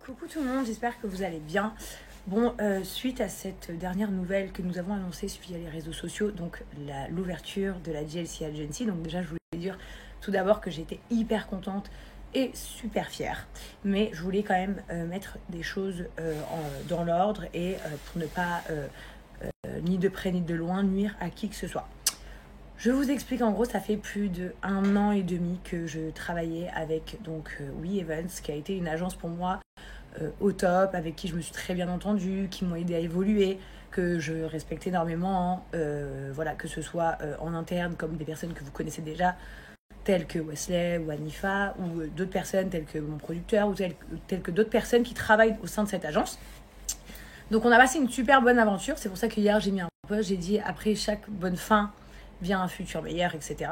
Coucou tout le monde, j'espère que vous allez bien. Bon, suite à cette dernière nouvelle que nous avons annoncée via les réseaux sociaux, donc l'ouverture de la GLC Agency, donc déjà je voulais dire tout d'abord que j'étais hyper contente et super fière. Mais je voulais quand même mettre des choses dans l'ordre et pour ne pas, ni de près ni de loin, nuire à qui que ce soit. Je vous explique en gros, ça fait plus d'1 an et demi que je travaillallais avec We Events, qui a été une agence pour moi au top, avec qui je me suis très bien entendue, qui m'ont aidé à évoluer, que je respecte énormément, voilà, que ce soit en interne comme des personnes que vous connaissez déjà, telles que Wesley ou Anifa, ou d'autres personnes telles que mon producteur, ou telles que d'autres personnes qui travaillent au sein de cette agence. Donc on a passé une super bonne aventure, c'est pour ça que hier j'ai mis un post, j'ai dit après chaque bonne fin vient un futur meilleur, etc.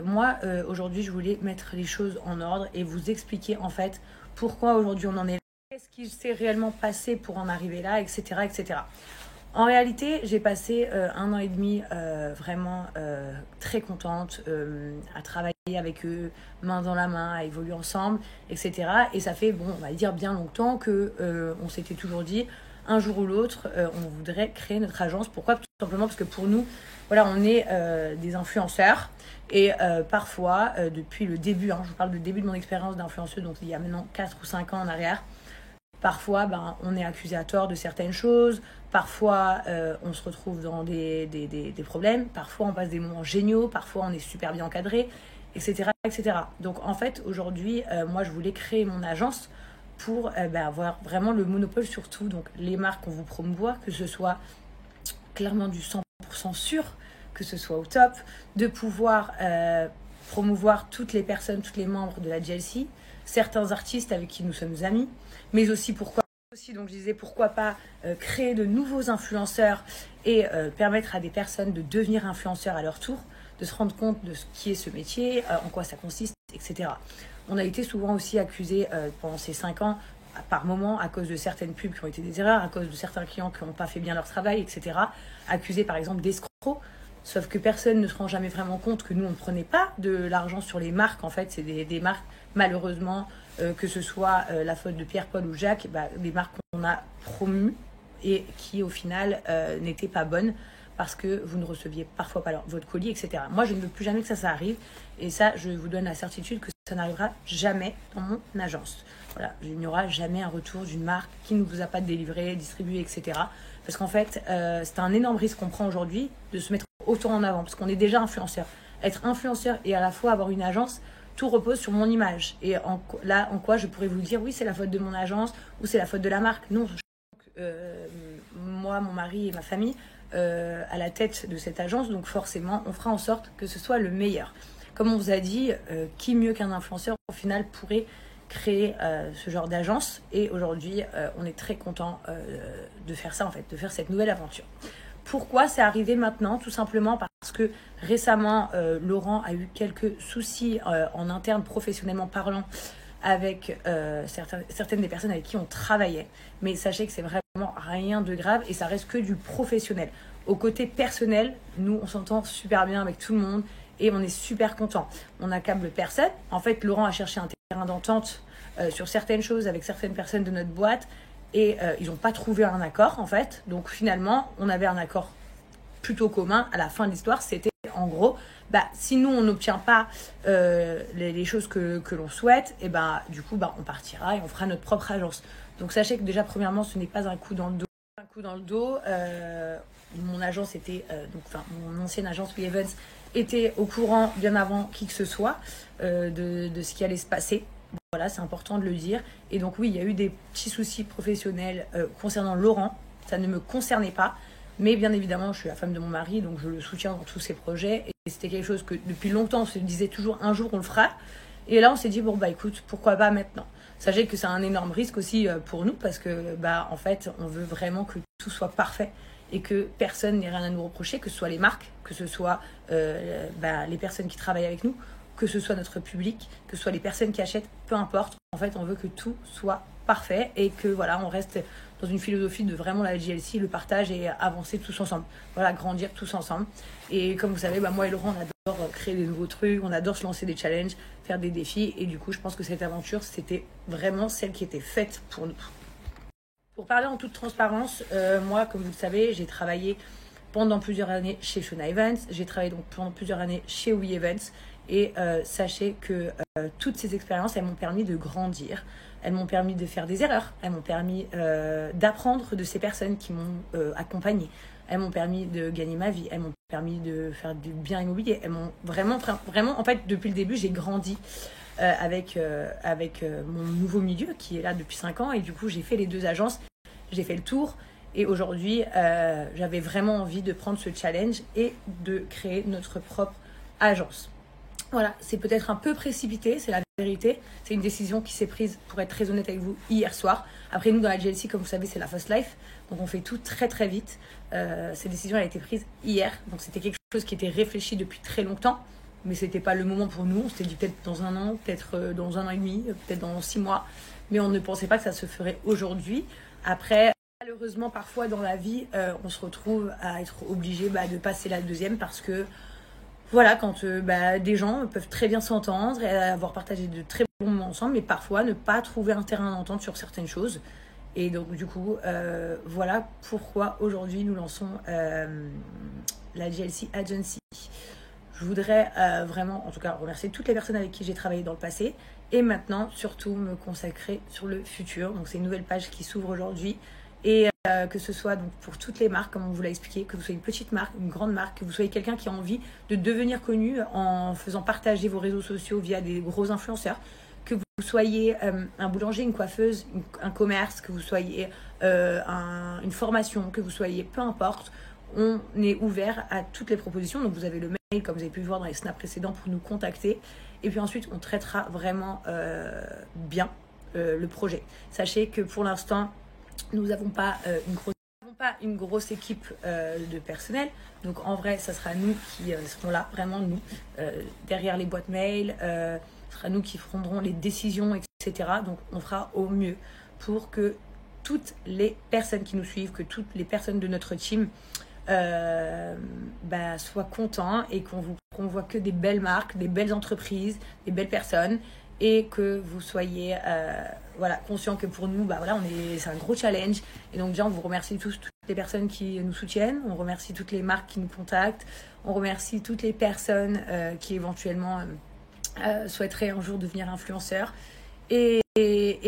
Moi, aujourd'hui, je voulais mettre les choses en ordre et vous expliquer en fait pourquoi aujourd'hui on en est là, qu'est-ce qui s'est réellement passé pour en arriver là, etc. etc. En réalité, j'ai passé 1 an et demi vraiment très contente à travailler avec eux, main dans la main, à évoluer ensemble, etc. Et ça fait, bon, on va dire bien longtemps que on s'était toujours dit, un jour ou l'autre, on voudrait créer notre agence. Pourquoi ? Tout simplement parce que pour nous, voilà, on est des influenceurs et parfois, depuis le début, je vous parle du début de mon expérience d'influenceuse, donc il y a maintenant 4 ou 5 ans en arrière, parfois on est accusé à tort de certaines choses, parfois on se retrouve dans des problèmes, parfois on passe des moments géniaux, parfois on est super bien encadré, etc. etc. Donc en fait, aujourd'hui, moi je voulais créer mon agence pour avoir vraiment le monopole sur tout, donc les marques qu'on vous promouvoit, que ce soit clairement du 100% sûr, que ce soit au top, de pouvoir promouvoir toutes les personnes, tous les membres de la GLC, certains artistes avec qui nous sommes amis, mais aussi donc je disais pourquoi pas créer de nouveaux influenceurs et permettre à des personnes de devenir influenceurs à leur tour, de se rendre compte de ce qui est ce métier, en quoi ça consiste, etc. On a été souvent aussi accusés pendant ces 5 ans par moment à cause de certaines pubs qui ont été des erreurs, à cause de certains clients qui n'ont pas fait bien leur travail, etc. Accusés par exemple d'escrocs. Sauf que personne ne se rend jamais vraiment compte que nous, on ne prenait pas de l'argent sur les marques. En fait, c'est des marques, malheureusement, que ce soit la faute de Pierre, Paul ou Jacques, des marques qu'on a promues et qui, au final, n'étaient pas bonnes parce que vous ne receviez parfois pas votre colis, etc. Moi, je ne veux plus jamais que ça arrive. Et ça, je vous donne la certitude que ça n'arrivera jamais dans mon agence. Voilà, il n'y aura jamais un retour d'une marque qui ne vous a pas délivré, distribué, etc. Parce qu'en fait, c'est un énorme risque qu'on prend aujourd'hui de se mettre autant en avant, parce qu'on est déjà influenceur. Être influenceur et à la fois avoir une agence, tout repose sur mon image. Et en quoi je pourrais vous dire, oui, c'est la faute de mon agence ou c'est la faute de la marque. Non, moi, mon mari et ma famille, à la tête de cette agence, donc forcément, on fera en sorte que ce soit le meilleur. Comme on vous a dit, qui mieux qu'un influenceur, au final, pourrait créer ce genre d'agence. Et aujourd'hui, on est très content de faire ça, en fait, de faire cette nouvelle aventure. Pourquoi c'est arrivé maintenant ? Tout simplement parce que récemment, Laurent a eu quelques soucis en interne, professionnellement parlant, avec certaines des personnes avec qui on travaillait. Mais sachez que c'est vraiment rien de grave et ça reste que du professionnel. Au côté personnel, nous, on s'entend super bien avec tout le monde et on est super contents. On n'accable personne. En fait, Laurent a cherché un terrain d'entente sur certaines choses avec certaines personnes de notre boîte et ils n'ont pas trouvé un accord, en fait. Donc finalement, on avait un accord plutôt commun. À la fin de l'histoire, c'était en gros, si nous, on n'obtient pas les choses que l'on souhaite, et du coup, on partira et on fera notre propre agence. Donc sachez que déjà, premièrement, ce n'est pas un coup dans le dos. Mon agence était, mon ancienne agence We Events était au courant bien avant qui que ce soit de ce qui allait se passer. Voilà, c'est important de le dire. Et donc oui, il y a eu des petits soucis professionnels concernant Laurent. Ça ne me concernait pas. Mais bien évidemment, je suis la femme de mon mari, donc je le soutiens dans tous ses projets. Et c'était quelque chose que depuis longtemps, on se disait toujours un jour on le fera. Et là, on s'est dit, écoute, pourquoi pas maintenant ? Sachez que c'est un énorme risque aussi pour nous parce que, en fait, on veut vraiment que tout soit parfait et que personne n'ait rien à nous reprocher, que ce soit les marques, que ce soit les personnes qui travaillent avec nous, que ce soit notre public, que ce soit les personnes qui achètent, peu importe. En fait, on veut que tout soit parfait et que voilà, on reste dans une philosophie de vraiment la JLC, le partage et avancer tous ensemble. Voilà, grandir tous ensemble. Et comme vous savez, moi et Laurent, on adore créer des nouveaux trucs, on adore se lancer des challenges, faire des défis. Et du coup, je pense que cette aventure, c'était vraiment celle qui était faite pour nous. Pour parler en toute transparence, moi, comme vous le savez, j'ai travaillé pendant plusieurs années chez Shona Events. J'ai travaillé donc pendant plusieurs années chez We Events. Et sachez que toutes ces expériences, elles m'ont permis de grandir. Elles m'ont permis de faire des erreurs. Elles m'ont permis d'apprendre de ces personnes qui m'ont accompagnée. Elles m'ont permis de gagner ma vie. Elles m'ont permis de faire du bien immobilier. Elles m'ont vraiment, en fait, depuis le début, j'ai grandi avec mon nouveau milieu qui est là depuis 5 ans. Et du coup, j'ai fait les 2 agences. J'ai fait le tour. Et aujourd'hui, j'avais vraiment envie de prendre ce challenge et de créer notre propre agence. Voilà, c'est peut-être un peu précipité, c'est la vérité. C'est une décision qui s'est prise, pour être très honnête avec vous, hier soir. Après, nous, dans la JLC, comme vous savez, c'est la fast life. Donc, on fait tout très, très vite. Cette décision, elle a été prise hier. Donc, c'était quelque chose qui était réfléchi depuis très longtemps. Mais ce n'était pas le moment pour nous. On s'était dit peut-être dans 1 an, peut-être dans 1 an et demi, peut-être dans 6 mois. Mais on ne pensait pas que ça se ferait aujourd'hui. Après, malheureusement, parfois, dans la vie, on se retrouve à être obligé de passer la deuxième parce que voilà, quand des gens peuvent très bien s'entendre et avoir partagé de très bons moments ensemble, mais parfois ne pas trouver un terrain d'entente sur certaines choses. Et donc, du coup, voilà pourquoi aujourd'hui nous lançons la JLC Agency. Je voudrais vraiment, en tout cas, remercier toutes les personnes avec qui j'ai travaillé dans le passé et maintenant, surtout, me consacrer sur le futur. Donc, c'est une nouvelle page qui s'ouvre aujourd'hui. Et que ce soit donc pour toutes les marques, comme on vous l'a expliqué, que vous soyez une petite marque, une grande marque, que vous soyez quelqu'un qui a envie de devenir connu en faisant partager vos réseaux sociaux via des gros influenceurs, que vous soyez un boulanger, une coiffeuse, un commerce, que vous soyez une formation, que vous soyez, peu importe, on est ouvert à toutes les propositions. Donc vous avez le mail, comme vous avez pu le voir dans les snaps précédents, pour nous contacter. Et puis ensuite, on traitera vraiment bien le projet. Sachez que pour l'instant, nous n'avons pas une grosse équipe de personnel. Donc en vrai, ça sera nous qui serons là, vraiment nous, derrière les boîtes mail. Ce sera nous qui prendrons les décisions, etc. Donc on fera au mieux pour que toutes les personnes qui nous suivent, que toutes les personnes de notre team soient contents et qu'on voit que des belles marques, des belles entreprises, des belles personnes. Et que vous soyez conscients que pour nous, c'est un gros challenge. Et donc déjà, on vous remercie toutes les personnes qui nous soutiennent. On remercie toutes les marques qui nous contactent. On remercie toutes les personnes qui éventuellement souhaiteraient un jour devenir influenceurs. Et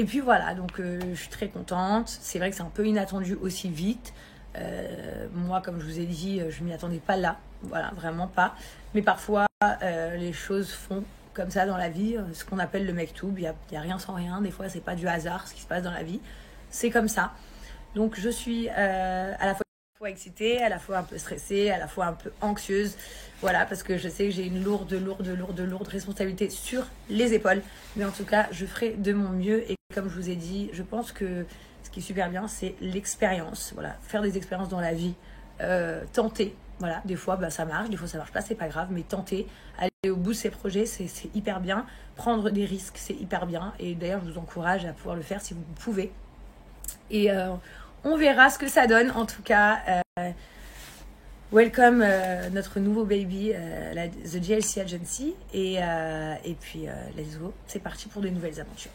puis voilà, donc je suis très contente. C'est vrai que c'est un peu inattendu aussi vite. Moi, comme je vous ai dit, je ne m'y attendais pas là. Voilà, vraiment pas. Mais parfois, les choses font comme ça dans la vie, ce qu'on appelle le mektoub. Il y a rien sans rien. Des fois, c'est pas du hasard ce qui se passe dans la vie. C'est comme ça. Donc, je suis à la fois excitée, à la fois un peu stressée, à la fois un peu anxieuse. Voilà, parce que je sais que j'ai une lourde responsabilité sur les épaules. Mais en tout cas, je ferai de mon mieux. Et comme je vous ai dit, je pense que ce qui est super bien, c'est l'expérience. Voilà, faire des expériences dans la vie, tenter. Voilà, des fois ça marche, des fois ça marche pas, c'est pas grave, mais tenter, aller au bout de ces projets, c'est hyper bien. Prendre des risques, c'est hyper bien. Et d'ailleurs, je vous encourage à pouvoir le faire si vous pouvez. Et on verra ce que ça donne. En tout cas, welcome notre nouveau baby, The JLC Agency. Et puis, let's go. C'est parti pour de nouvelles aventures.